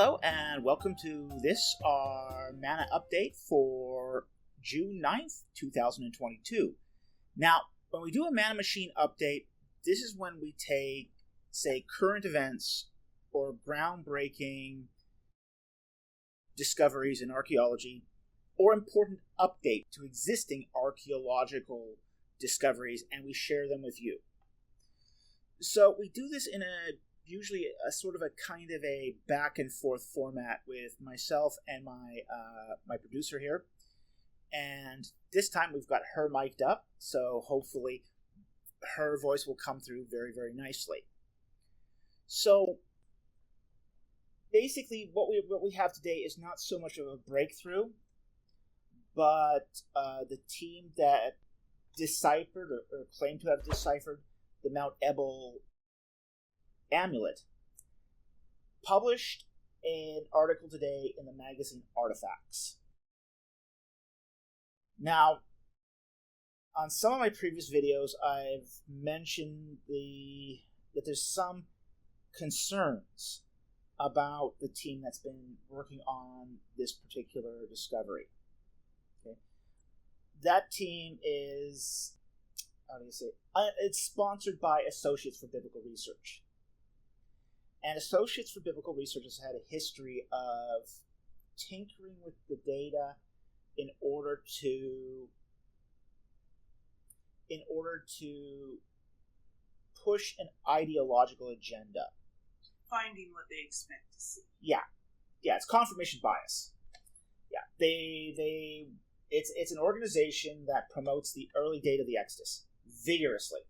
Hello, and welcome to this, our Manna update for June 9th, 2022. Now, when we do a Manna Machine update, this is when we take, say, current events or groundbreaking discoveries in archaeology or important update to existing archaeological discoveries, and we share them with you. So we do this in usually a sort of a kind of a back and forth format with myself and my producer here. And this time we've got her mic'd up, so hopefully her voice will come through very, very nicely. So basically what we have today is not so much of a breakthrough, but the team that deciphered or claimed to have deciphered the Mount Ebal Amulet published an article today in the magazine Artifax. Now, on some of my previous videos, I've mentioned that there's some concerns about the team that's been working on this particular discovery. Okay, that team is, it's sponsored by Associates for Biblical Research. And Associates for Biblical Research has had a history of tinkering with the data in order to push an ideological agenda. Finding what they expect to see. Yeah, it's confirmation bias. Yeah, it's an organization that promotes the early date of the Exodus vigorously.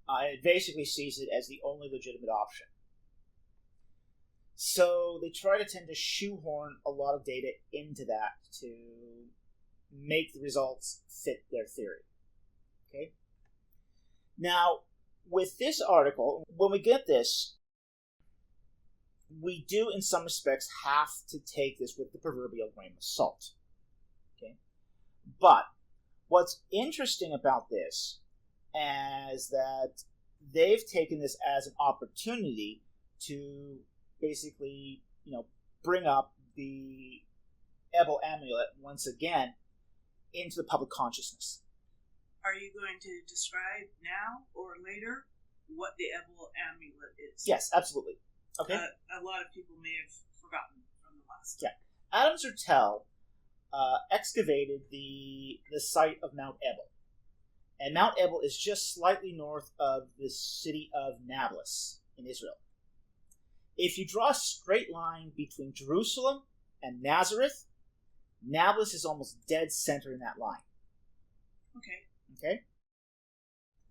It basically sees it as the only legitimate option. So they tend to shoehorn a lot of data into that to make the results fit their theory. Okay? Now, with this article, when we get this, we do in some respects have to take this with the proverbial grain of salt. Okay? But what's interesting about this is that they've taken this as an opportunity to basically, bring up the Ebal Amulet once again into the public consciousness. Are you going to describe now or later what the Ebal Amulet is? Yes, absolutely. Okay. A lot of people may have forgotten from the last. Yeah. Adam Zertel excavated the site of Mount Ebal. And Mount Ebal is just slightly north of the city of Nablus in Israel. If you draw a straight line between Jerusalem and Nazareth, Nablus is almost dead center in that line. Okay?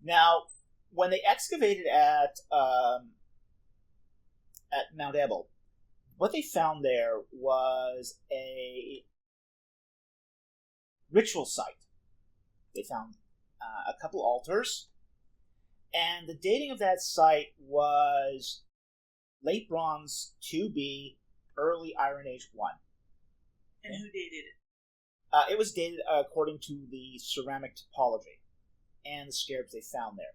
Now, when they excavated at Mount Ebal, what they found there was a ritual site. They found a couple altars, and the dating of that site was Late Bronze 2B, Early Iron Age 1. And who dated it? It was dated according to the ceramic topology and the scarabs they found there.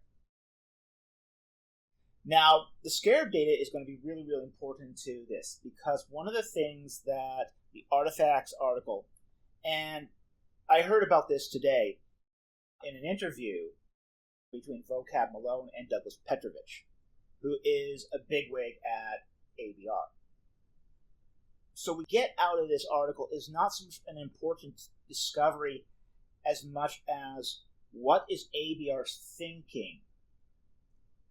Now, the scarab data is going to be really, really important to this, because one of the things that the Artifax article, and I heard about this today in an interview between Vocab Malone and Douglas Petrovich, who is a bigwig at ABR. So we get out of this article is not so much an important discovery as much as what is ABR thinking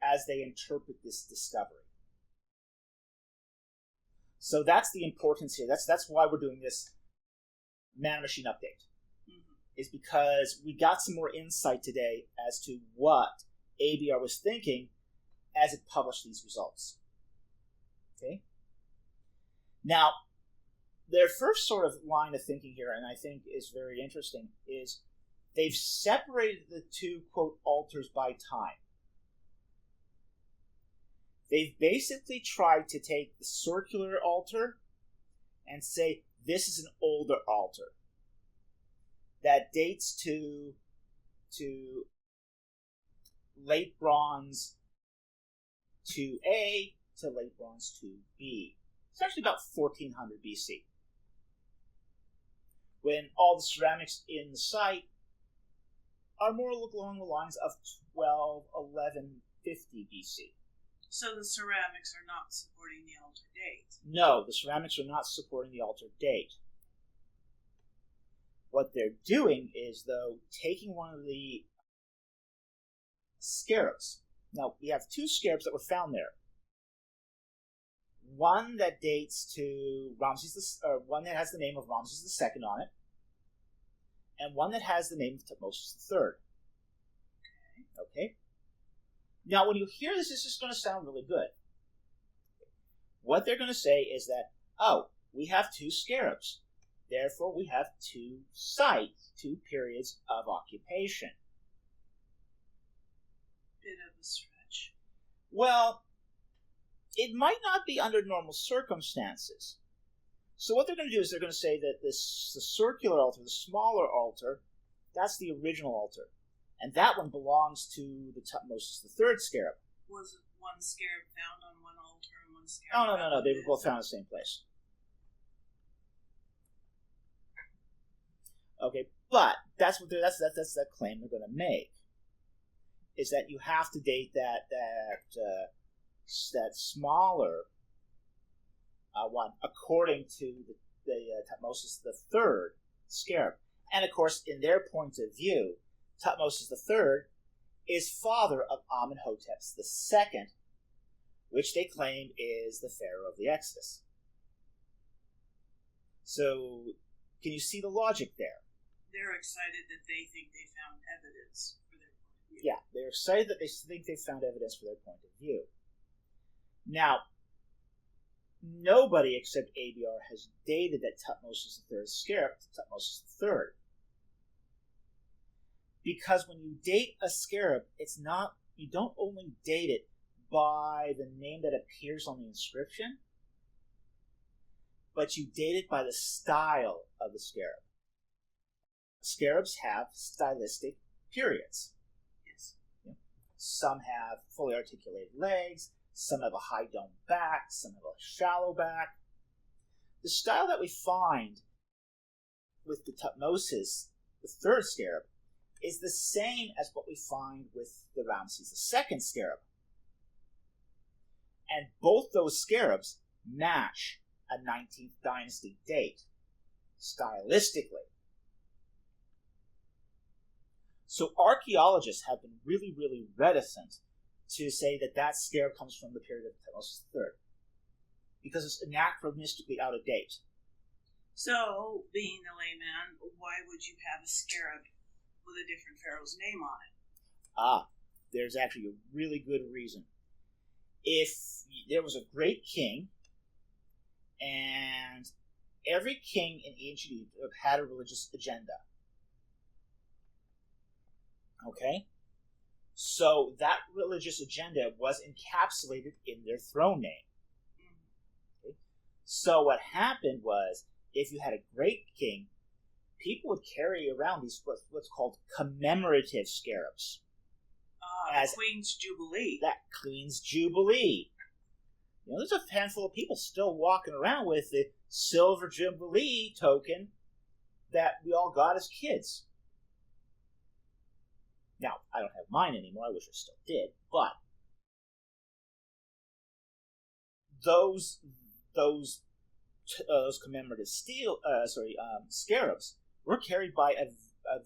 as they interpret this discovery. So that's the importance here. That's why we're doing this Manna Machine update. Mm-hmm. Is because we got some more insight today as to what ABR was thinking as it published these results. Okay? Now, their first sort of line of thinking here, and I think is very interesting, is they've separated the two, quote, altars by time. They've basically tried to take the circular altar and say, this is an older altar that dates to late bronze 2A to late bronze 2B. It's actually about 1400 BC, when all the ceramics in the site are more along the lines of 1150 BC. So the ceramics are not supporting the altar date. No, the ceramics are not supporting the altar date. What they're doing is, though, taking one of the scarabs. Now, we have two scarabs that were found there. One that dates to one that has the name of Ramses II on it, and one that has the name of Tutmosis III. Okay? Now, when you hear this, this is going to sound really good. What they're going to say is that, oh, we have two scarabs. Therefore, we have two sites, two periods of occupation. Bit of a stretch. Well, it might not be under normal circumstances. So what they're going to do is they're going to say that the circular altar, the smaller altar, that's the original altar. And that one belongs to the Tutmosis III scarab. Was one scarab found on one altar and one scarab No. They were both found in the same place. Okay, but that's the claim they're going to make. Is that you have to date that smaller one according to the Tutmosis III scarab, and of course, in their point of view, Tutmosis III is father of Amenhotep II, which they claim is the pharaoh of the Exodus. So, can you see the logic there? They're excited that they think they found evidence for their point of view. Yeah, they're excited that they think they found evidence for their point of view. Now, nobody except ABR has dated that Tutmosis III's scarab to Tutmosis III. Because when you date a scarab, you don't only date it by the name that appears on the inscription, but you date it by the style of the scarab. Scarabs have stylistic periods. Yes. Some have fully articulated legs, some have a high dome back, some have a shallow back. The style that we find with the Tutmosis, the third scarab, is the same as what we find with the Ramses II scarab. And both those scarabs match a 19th dynasty date, stylistically. So archaeologists have been really, really reticent to say that that scarab comes from the period of Tutmosis III, because it's anachronistically out of date. So, being a layman, why would you have a scarab with a different pharaoh's name on it? There's actually a really good reason. If there was a great king, and every king in ancient Egypt had a religious agenda. Okay? So that religious agenda was encapsulated in their throne name. Okay? So what happened was, if you had a great king, people would carry around these what's called commemorative scarabs. As Queen's Jubilee. That Queen's Jubilee. There's a handful of people still walking around with the Silver Jubilee token that we all got as kids. Now, I don't have mine anymore. I wish I still did, but those commemorative scarabs were carried by a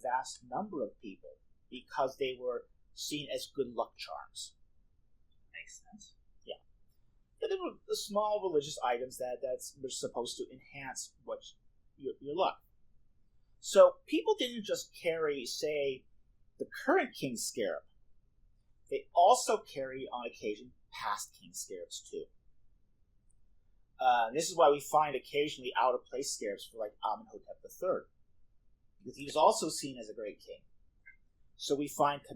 vast number of people because they were seen as good luck charms. Makes sense. Yeah. But they were the small religious items that were supposed to enhance your luck. So people didn't just carry, say, the current king's scarab. They also carry, on occasion, past king's scarabs too. This is why we find occasionally out-of-place scarabs for, like, Amenhotep III, because he was also seen as a great king. So we find a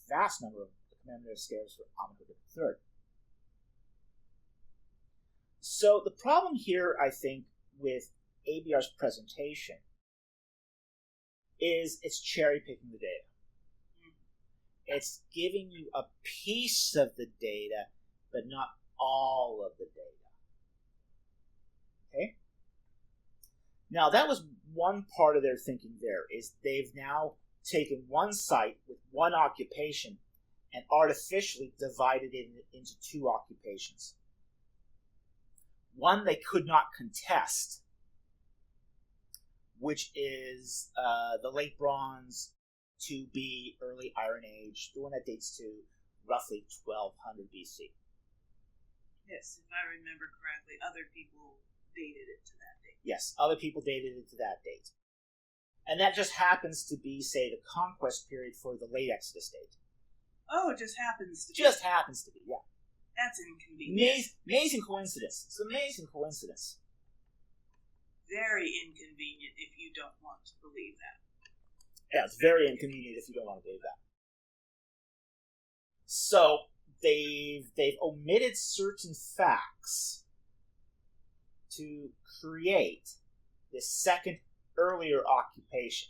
vast number of commemorative scarabs for Amenhotep III. So the problem here, I think, with ABR's presentation is it's cherry-picking the data. It's giving you a piece of the data, but not all of the data. Okay? Now, that was one part of their thinking there, is they've now taken one site with one occupation and artificially divided it into two occupations. One they could not contest, which is the Late Bronze to be Early Iron Age, the one that dates to roughly 1200 BC. Yes, if I remember correctly, other people dated it to that date. Yes, other people dated it to that date. And that just happens to be, say, the conquest period for the late Exodus date. Oh, it just happens to be. Just happens to be, yeah. That's inconvenient. Amazing coincidence. It's an amazing coincidence. Very inconvenient if you don't want to believe that. Yeah, it's very inconvenient if you don't want to believe that. So, they've omitted certain facts to create this second, earlier occupation.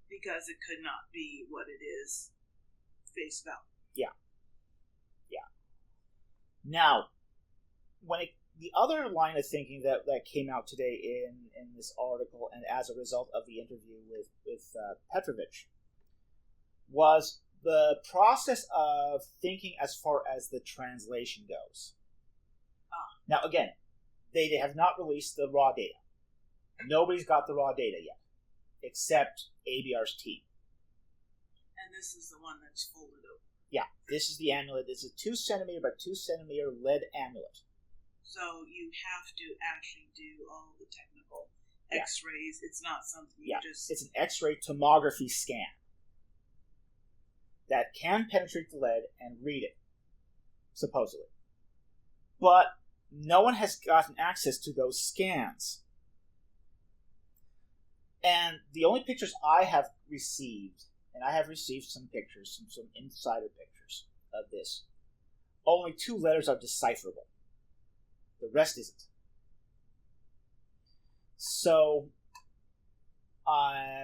Because it could not be what it is face value. Yeah. Now, the other line of thinking that came out today in this article, and as a result of the interview with Petrovich, was the process of thinking as far as the translation goes. Now, again, they have not released the raw data. Nobody's got the raw data yet, except ABR's team. And this is the one that's folded over. Yeah, this is the amulet. It's a 2 centimeter by 2 centimeter lead amulet. So you have to actually do all the technical X-rays. It's not something you just... It's an X-ray tomography scan that can penetrate the lead and read it, supposedly. But no one has gotten access to those scans. And the only pictures I have received, and I have received some pictures, some insider pictures of this, only 2 letters are decipherable. The rest isn't. So,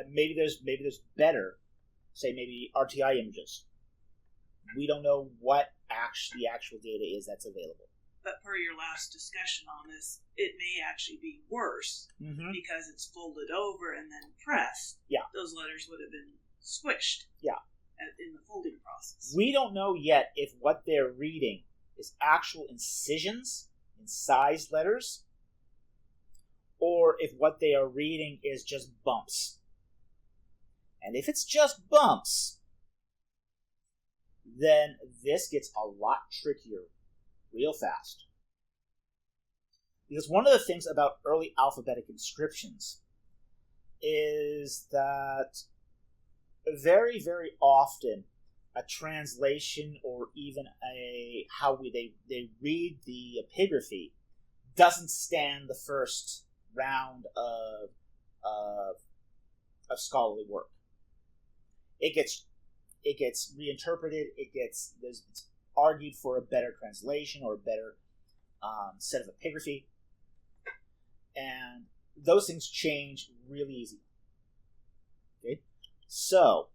maybe there's better, say maybe RTI images. We don't know what the actual data is that's available. But per your last discussion on this, it may actually be worse because it's folded over and then pressed. Yeah. Those letters would have been squished. Yeah. In the folding process. We don't know yet if what they're reading is actual incisions, incised letters, or if what they are reading is just bumps. And if it's just bumps, then this gets a lot trickier real fast. Because one of the things about early alphabetic inscriptions is that very, very often a translation or even how they read the epigraphy doesn't stand the first round of scholarly work. It gets reinterpreted. It's argued for a better translation or a better set of epigraphy, and those things change really easy. Okay, so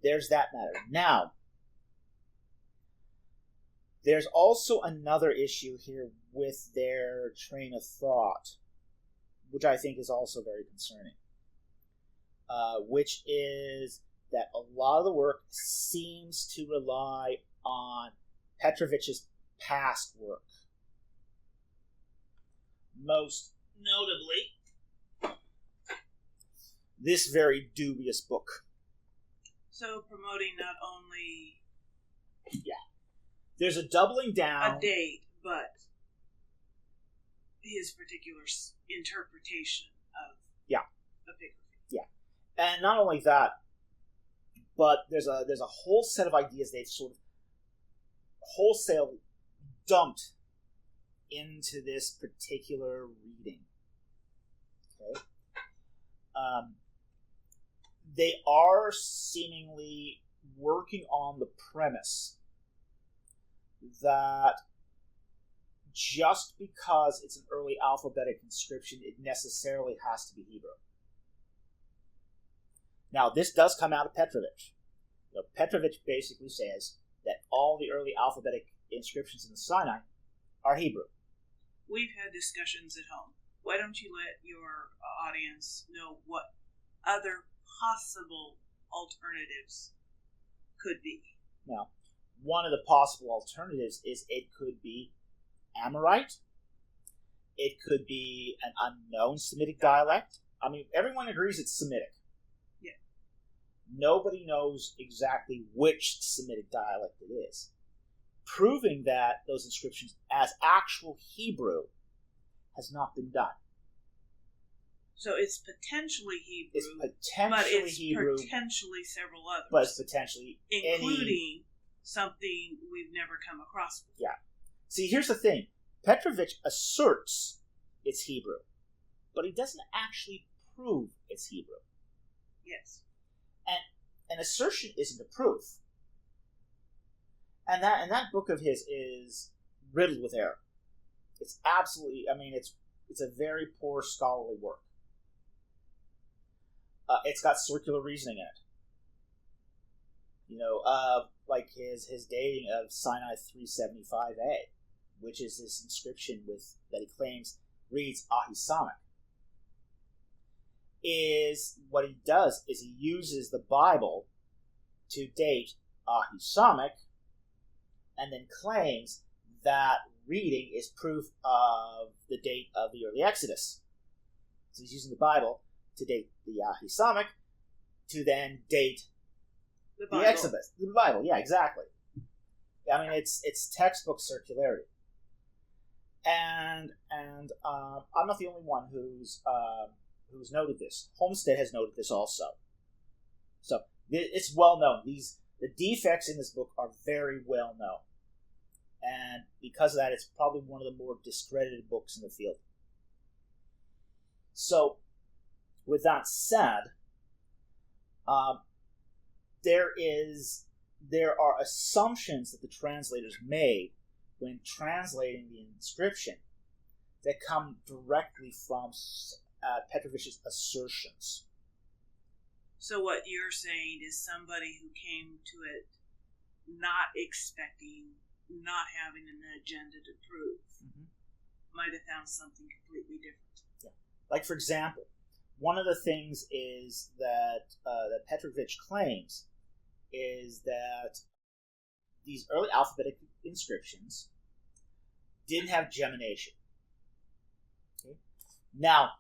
there's that matter. Now, there's also another issue here with their train of thought, which I think is also very concerning, which is that a lot of the work seems to rely on Petrovich's past work. Most notably, this very dubious book. So promoting not only... Yeah. There's a doubling down... a date, but his particular interpretation of epigraphy. Yeah. And not only that, but there's a whole set of ideas they've sort of wholesale dumped into this particular reading. Okay? They are seemingly working on the premise that just because it's an early alphabetic inscription, it necessarily has to be Hebrew. Now, this does come out of Petrovich. You know, Petrovich basically says that all the early alphabetic inscriptions in the Sinai are Hebrew. We've had discussions at home. Why don't you let your audience know what other possible alternatives could be? Now, one of the possible alternatives is it could be Amorite. It could be an unknown Semitic dialect. I mean, everyone agrees it's Semitic. Yeah. Nobody knows exactly which Semitic dialect it is. Proving that those inscriptions as actual Hebrew has not been done. So it's potentially Hebrew. It's potentially Hebrew. Potentially several others. But it's potentially including something we've never come across before. Yeah. See, here's the thing. Petrovich asserts it's Hebrew, but he doesn't actually prove it's Hebrew. Yes. And an assertion isn't a proof. And that book of his is riddled with error. It's absolutely, I mean, it's a very poor scholarly work. It's got circular reasoning in it. You know, like his dating of Sinai 375a, which is this inscription that he claims reads Ahisamic. Is what he does is he uses the Bible to date Ahisamic, and then claims that reading is proof of the date of the early Exodus. So he's using the Bible to date the Ahisamic, to then date the Exodus. The Bible, yeah, exactly. I mean, it's textbook circularity. And I'm not the only one who's noted this. Homestead has noted this also. So it's well known. The defects in this book are very well known. And because of that, it's probably one of the more discredited books in the field. So, with that said, there are assumptions that the translators made when translating the inscription that come directly from Petrovich's assertions. So what you're saying is somebody who came to it not expecting, not having an agenda to prove, might have found something completely different. Yeah. Like, for example, one of the things is that Petrovich claims is that these early alphabetic inscriptions didn't have gemination. Okay? Now,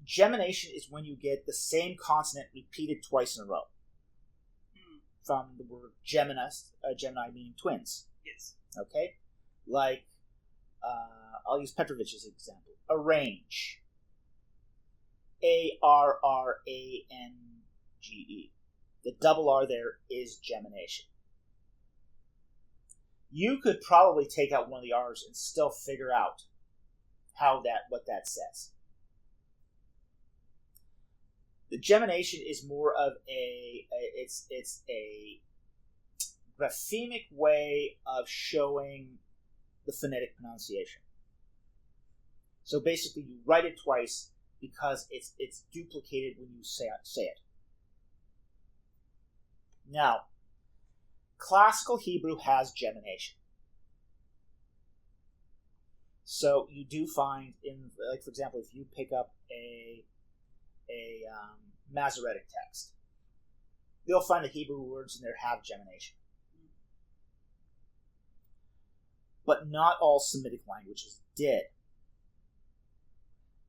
gemination is when you get the same consonant repeated twice in a row. From the word Gemini meaning twins. Yes. Okay? Like, I'll use Petrovich's example. Arrange. A-R-R-A-N-G-E. The double R there is gemination. You could probably take out one of the R's and still figure out what that says. The gemination is more of it's a graphemic way of showing the phonetic pronunciation. So basically, you write it twice because it's duplicated when you say it. Now, classical Hebrew has gemination. So you do find like, for example, if you pick up a Masoretic text, you'll find the Hebrew words in there have gemination. But not all Semitic languages did.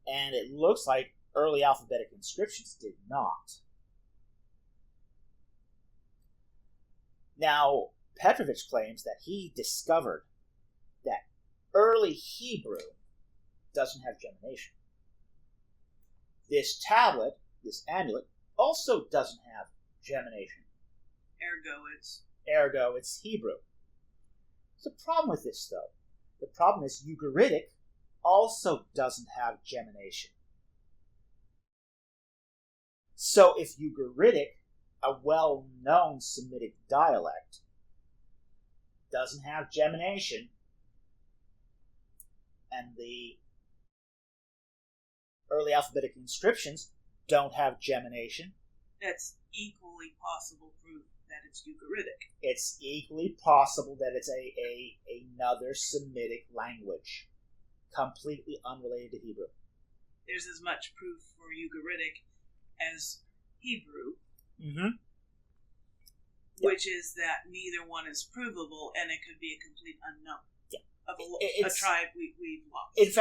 And it looks like early alphabetic inscriptions did not. Now, Petrovich claims that he discovered that early Hebrew doesn't have gemination. This tablet, this amulet, also doesn't have gemination. Ergo, it's Hebrew. There's a problem with this, though. The problem is Ugaritic also doesn't have gemination. So if Ugaritic, a well-known Semitic dialect, doesn't have gemination, and the early alphabetic inscriptions don't have gemination, that's equally possible proof that it's Ugaritic. It's equally possible that it's another Semitic language, completely unrelated to Hebrew. There's as much proof for Ugaritic as Hebrew, which is that neither one is provable, and it could be a complete unknown of a tribe we've lost. In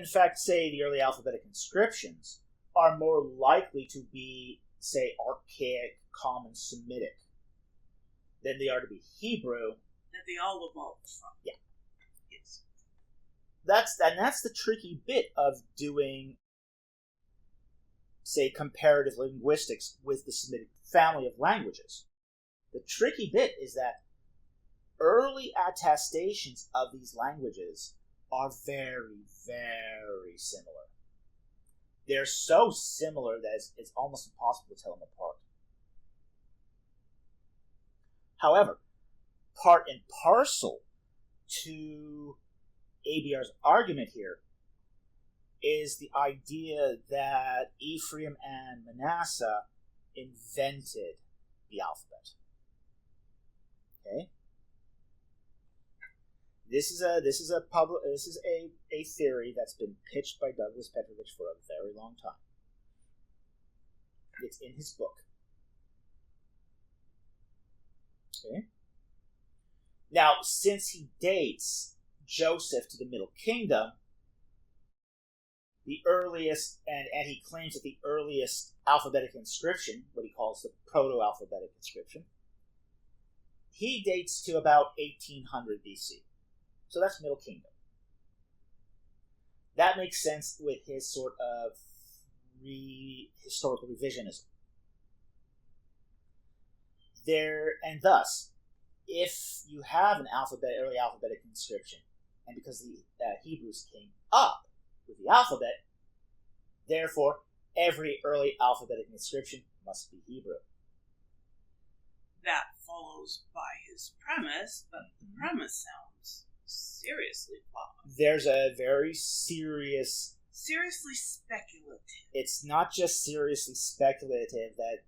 fact, say the early alphabetic inscriptions are more likely to be, say, archaic, common Semitic than they are to be Hebrew. That they all evolved from. Yeah. Yes. That's the tricky bit of doing, say, comparative linguistics with the Semitic family of languages. The tricky bit is that early attestations of these languages are very, very similar. They're so similar that it's almost impossible to tell them apart. However, part and parcel to ABR's argument here is the idea that Ephraim and Manasseh invented the alphabet. Okay? This is a theory that's been pitched by Douglas Petrovich for a very long time. It's in his book. Okay. Now, since he dates Joseph to the Middle Kingdom, the earliest, and he claims that the earliest alphabetic inscription, what he calls the proto-alphabetic inscription, he dates to about 1800 BC. So that's Middle Kingdom. That makes sense with his sort of historical revisionism. And thus, if you have an early alphabetic inscription, and because the Hebrews came up with the alphabet, therefore every early alphabetic inscription must be Hebrew. That follows by his premise, but the premise sounds seriously flawed. There's a very seriously speculative. It's not just seriously speculative that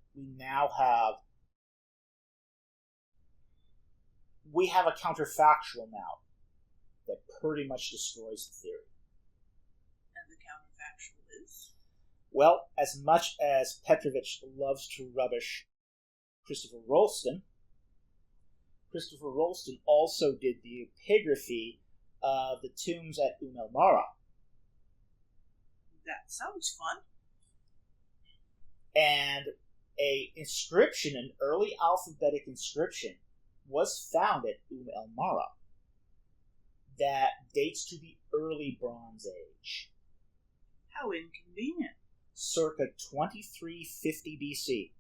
we have a counterfactual now that pretty much destroys the theory. And the counterfactual is? Well, as much as Petrovich loves to rubbish Christopher Rolston also did the epigraphy of the tombs at El Mara. That sounds fun. And an early alphabetic inscription, was found at El Mara that dates to the early Bronze Age. How inconvenient. Circa 2350 BC.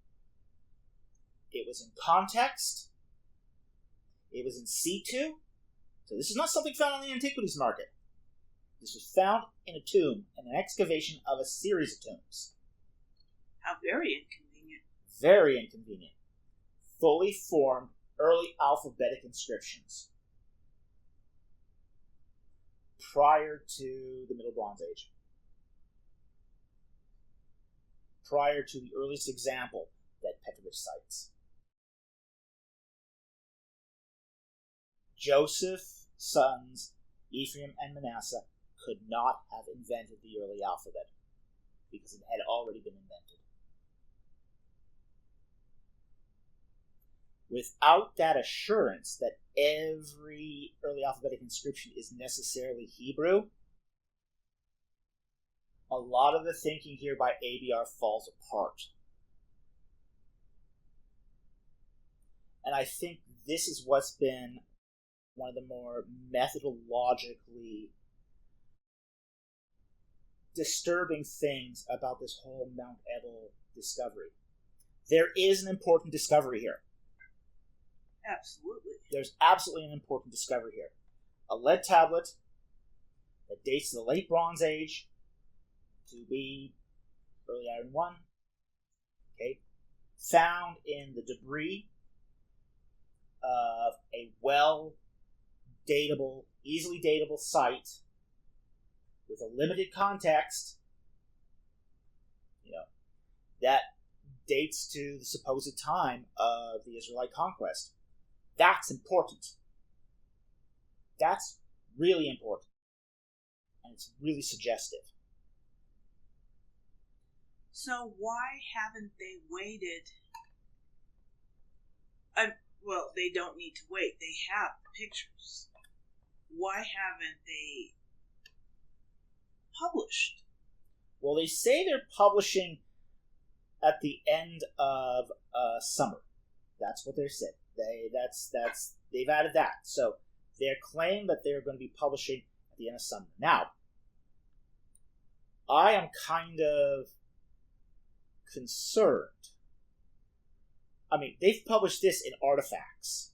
It was in context. It was in situ. So this is not something found on the antiquities market. This was found in a tomb, in an excavation of a series of tombs. How very inconvenient. Very inconvenient. Fully formed early alphabetic inscriptions prior to the Middle Bronze Age. Prior to the earliest example that Petrovich cites. Joseph's sons, Ephraim and Manasseh, could not have invented the early alphabet because it had already been invented. Without that assurance that every early alphabetic inscription is necessarily Hebrew, a lot of the thinking here by ABR falls apart. And I think this is what's been one of the more methodologically disturbing things about this whole Mount Ebal discovery. There is an important discovery here. Absolutely. There's absolutely an important discovery here. A lead tablet that dates to the late Bronze Age to be early Iron 1. Okay. Found in the debris of a easily datable site with a limited context. That dates to the supposed time of the Israelite conquest. That's important. That's really important. And it's really suggestive. So why haven't they waited? Well, they don't need to wait. They have pictures. Why haven't they published? Well, they say they're publishing at the end of summer. That's what they're saying. They've added that. So they're claiming that they're going to be publishing at the end of summer. Now, I am kind of concerned. I mean, they've published this in Artifax.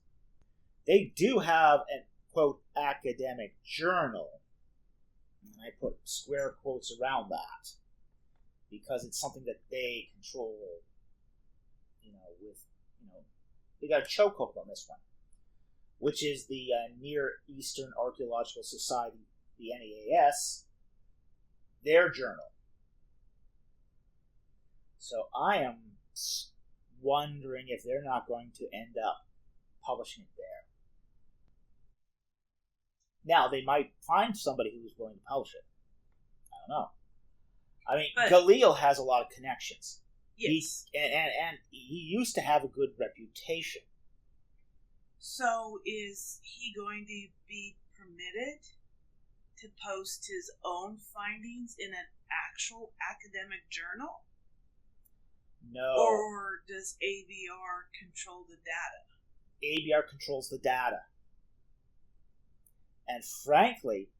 They do have an, quote, academic journal. And I put square quotes around that. Because it's something that they control, they got a chokehold on this one. Which is the Near Eastern Archaeological Society, the NEAS, their journal. So I am wondering if they're not going to end up publishing it there. Now, they might find somebody who's willing to publish it. I don't know. I mean, but Galil has a lot of connections. Yes. And he used to have a good reputation. So is he going to be permitted to post his own findings in an actual academic journal? No. Or does ABR control the data? ABR controls the data. And frankly,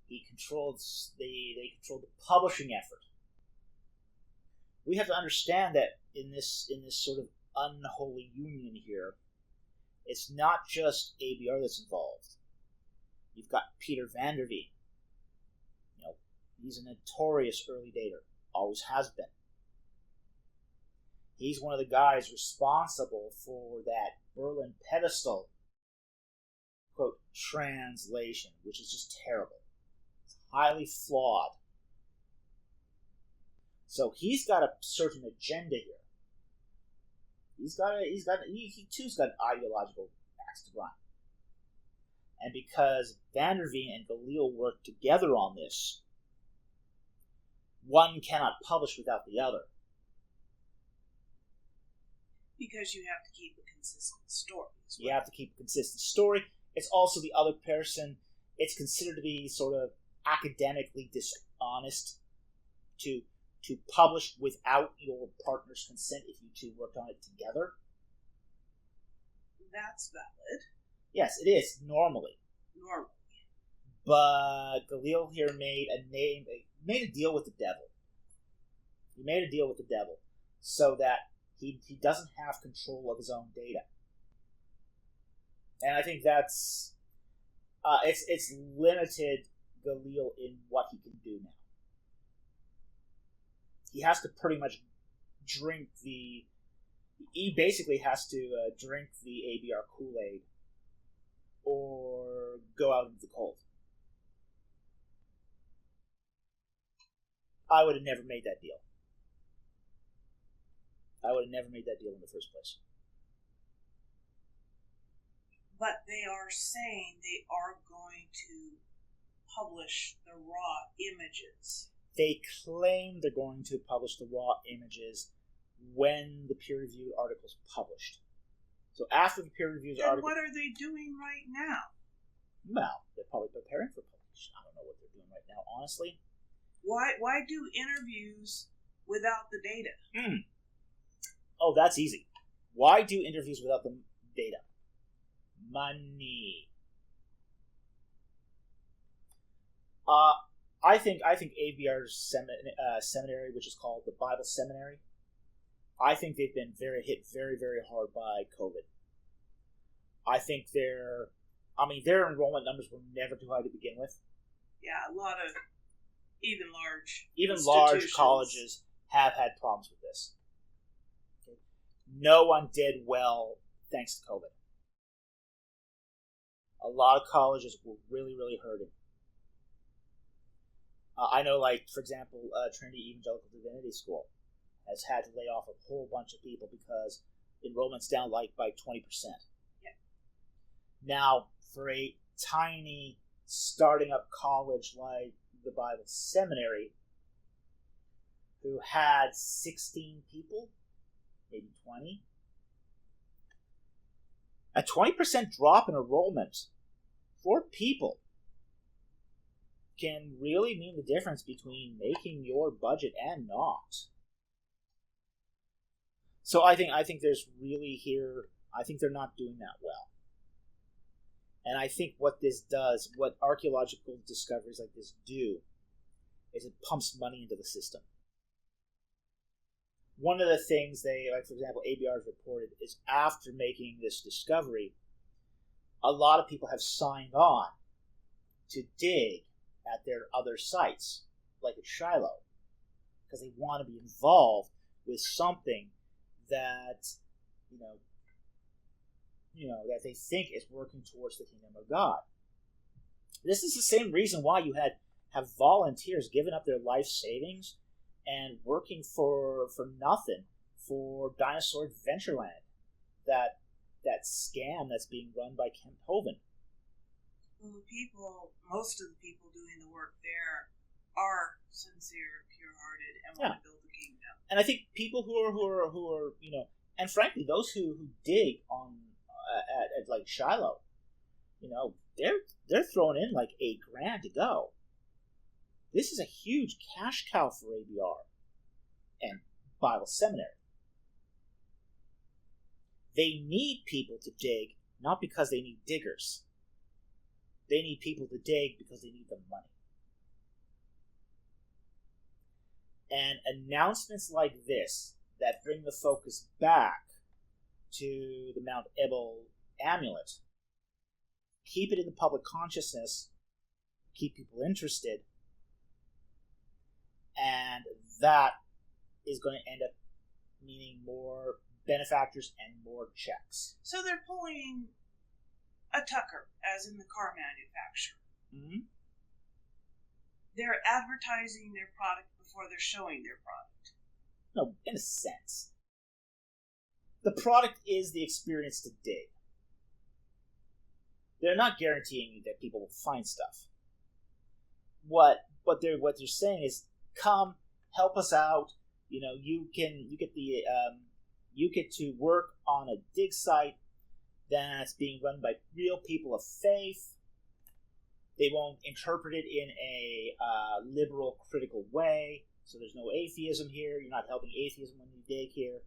they control the publishing effort. We have to understand that in this sort of unholy union here, it's not just ABR that's involved. You've got Peter van der Veen. He's a notorious early dater. Always has been. He's one of the guys responsible for that Berlin pedestal, quote, translation, which is just terrible. It's highly flawed. So he's got a certain agenda here. He too's got an ideological axe to grind. And because van der Veen and Galil work together on this, one cannot publish without the other. Because you have to keep a consistent story. You have to keep a consistent story. It's also the other person. It's considered to be sort of academically dishonest to publish without your partner's consent if you two worked on it together. That's valid. Yes, it is, normally. But Galil here made a deal with the devil. He made a deal with the devil so that he doesn't have control of his own data. And I think that's it's limited Galil in what he can do now. He has to pretty much drink he basically has to drink the ABR Kool-Aid or go out into the cold. I would have never made that deal. I would have never made that deal in the first place. But they are saying they are going to publish the raw images. They claim they're going to publish the raw images when the peer-reviewed article is published. So after the peer-reviewed article... What are they doing right now? Well, they're probably preparing for publication. I don't know what they're doing right now, honestly. Why do interviews without the data? Oh, that's easy. Why do interviews without the data? Money. I think ABR's seminary, which is called the Bible Seminary, I think they've been hit very, very hard by COVID. I think their enrollment numbers were never too high to begin with. Yeah, a lot of even large colleges have had problems with this. Okay. No one did well thanks to COVID. A lot of colleges were really, really hurting. I know, like, for example, Trinity Evangelical Divinity School. has had to lay off a whole bunch of people because enrollment's down like by 20%. Yeah. Now, for a tiny starting up college like the Bible Seminary, who had 16 people, maybe 20, a 20% drop in enrollment for people can really mean the difference between making your budget and not. So I think there's really here, I think they're not doing that well. And I think what this does, what archaeological discoveries like this do, is it pumps money into the system. One of the things they, like for example, ABR has reported, is after making this discovery, a lot of people have signed on to dig at their other sites, like at Shiloh, because they want to be involved with something that, that they think is working towards the kingdom of God. This is the same reason why you have volunteers giving up their life savings and working for nothing for Dinosaur Adventureland, that scam that's being run by Kent Hovind. Well, most of the people doing the work there are sincere, pure-hearted, and want to build the kingdom. And I think people who are and frankly, those who dig on at like Shiloh, they're throwing in like $8,000 to go. This is a huge cash cow for ABR and Bible Seminary. They need people to dig, not because they need diggers. They need people to dig because they need the money. And announcements like this that bring the focus back to the Mount Ebal Amulet, keep it in the public consciousness, keep people interested, and that is going to end up meaning more benefactors and more checks. So they're pulling a Tucker, as in the car manufacturer. Mm-hmm. They're advertising their product before they're showing their product. No, in a sense. The product is the experience to dig. They're not guaranteeing you that people will find stuff. What they're saying is, come, help us out. You get to work on a dig site that's being run by real people of faith. They won't interpret it in a liberal, critical way. So there's no atheism here. You're not helping atheism when you dig here.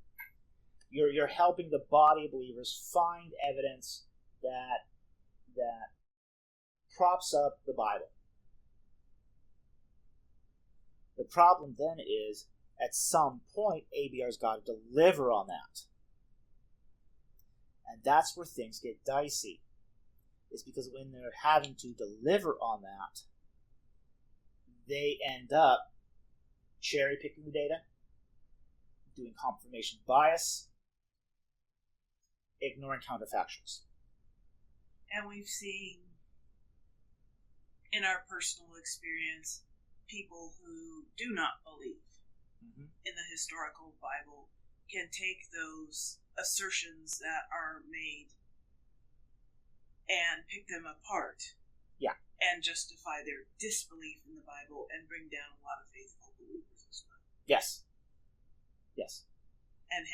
You're helping the body of believers find evidence that props up the Bible. The problem then is, at some point, ABR's got to deliver on that. And that's where things get dicey. Is because when they're having to deliver on that, they end up cherry-picking the data, doing confirmation bias, ignoring counterfactuals. And we've seen, in our personal experience, people who do not believe in the historical Bible can take those assertions that are made and pick them apart. Yeah. And justify their disbelief in the Bible and bring down a lot of faithful believers as well. Yes. Yes. And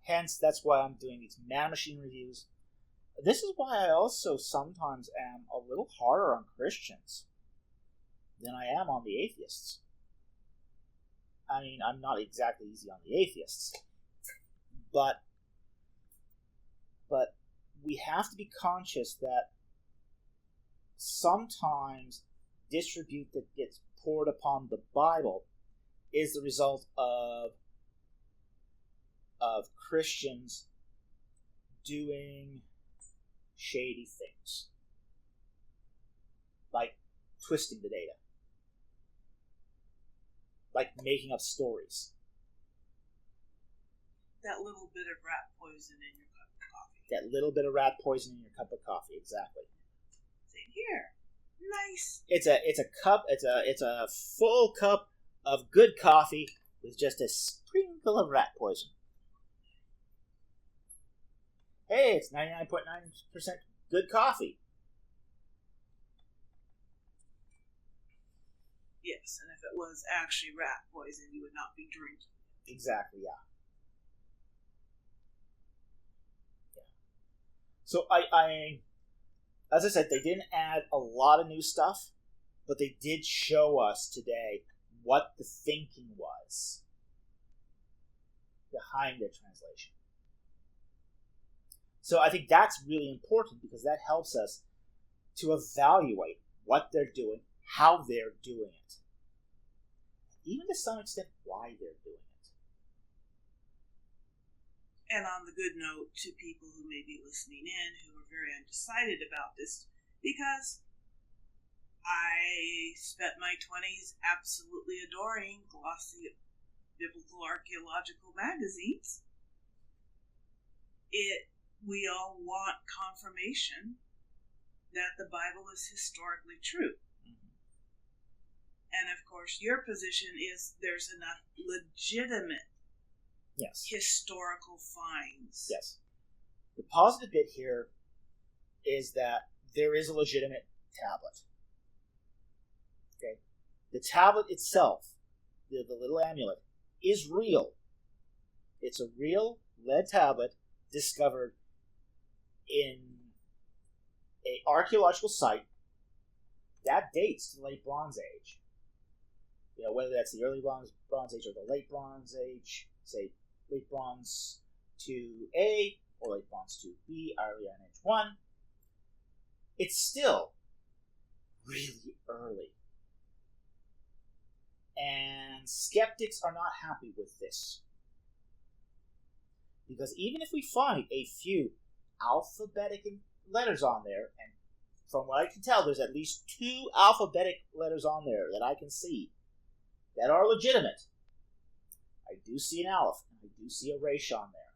hence, that's why I'm doing these Manna Machine reviews. This is why I also sometimes am a little harder on Christians than I am on the atheists. I mean, I'm not exactly easy on the atheists. But we have to be conscious that sometimes disrepute that gets poured upon the Bible is the result of Christians doing shady things, like twisting the data, like making up stories. That little bit of rat poison in your cup of coffee. That little bit of rat poison in your cup of coffee, exactly. Say, here, nice. It's a cup. It's a full cup of good coffee with just a sprinkle of rat poison. Hey, it's 99.9% good coffee. Yes, and if it was actually rat poison, you would not be drinking. Exactly, yeah. So I as I said, they didn't add a lot of new stuff, but they did show us today what the thinking was behind their translation. So I think that's really important because that helps us to evaluate what they're doing, how they're doing it, even to some extent why they're doing it. And on the good note, to people who may be listening in who are very undecided about this, because I spent my 20s absolutely adoring glossy biblical archaeological magazines. We all want confirmation that the Bible is historically true. Mm-hmm. And of course, your position is there's enough legitimate historical finds. Yes. The positive bit here is that there is a legitimate tablet. Okay? The tablet itself, the little amulet, is real. It's a real lead tablet discovered in an archaeological site that dates to the late Bronze Age. You know, whether that's the early Bronze Age or the late Bronze Age, say late Bronze 2A or late Bronze 2B, early Iron Age 1, it's still really early. And skeptics are not happy with this. Because even if we find a few alphabetic letters on there, and from what I can tell, there's at least 2 alphabetic letters on there that I can see that are legitimate. I do see an aleph, and I do see a resh on there.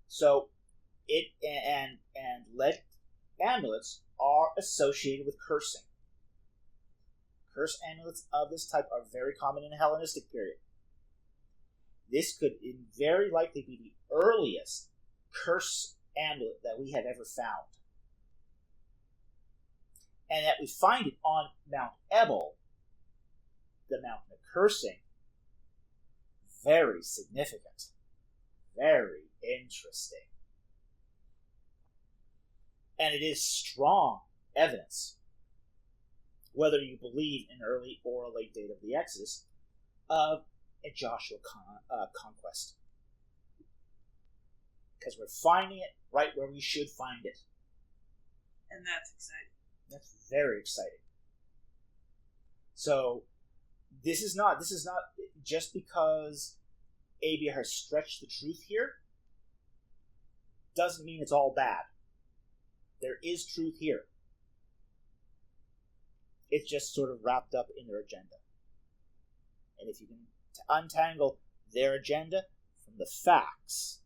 So, and lead amulets are associated with cursing. Curse amulets of this type are very common in the Hellenistic period. This could very likely be the earliest curse amulet that we have ever found. And that we find it on Mount Ebal, the mountain of cursing. Very significant. Very interesting. And it is strong evidence, whether you believe in early or a late date of the Exodus, of a Joshua conquest. Because we're finding it right where we should find it. And that's exciting. That's very exciting. So, this is not just because ABR has stretched the truth here, doesn't mean it's all bad. There is truth here. It's just sort of wrapped up in their agenda. And if you can untangle their agenda from the facts,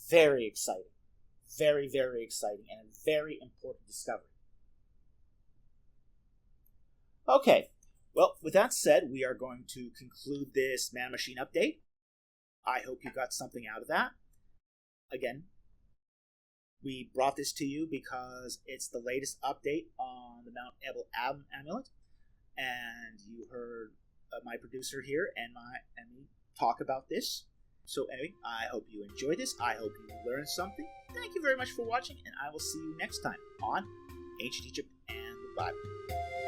very exciting. Very, very exciting, and a very important discovery. Okay, well, with that said, we are going to conclude this Manna Machine update. I hope you got something out of that. Again, we brought this to you because it's the latest update on the Mount Ebal Amulet, and you heard my producer here and me talk about this. So anyway, I hope you enjoyed this. I hope you learned something. Thank you very much for watching, and I will see you next time on Ancient Egypt and the Bible.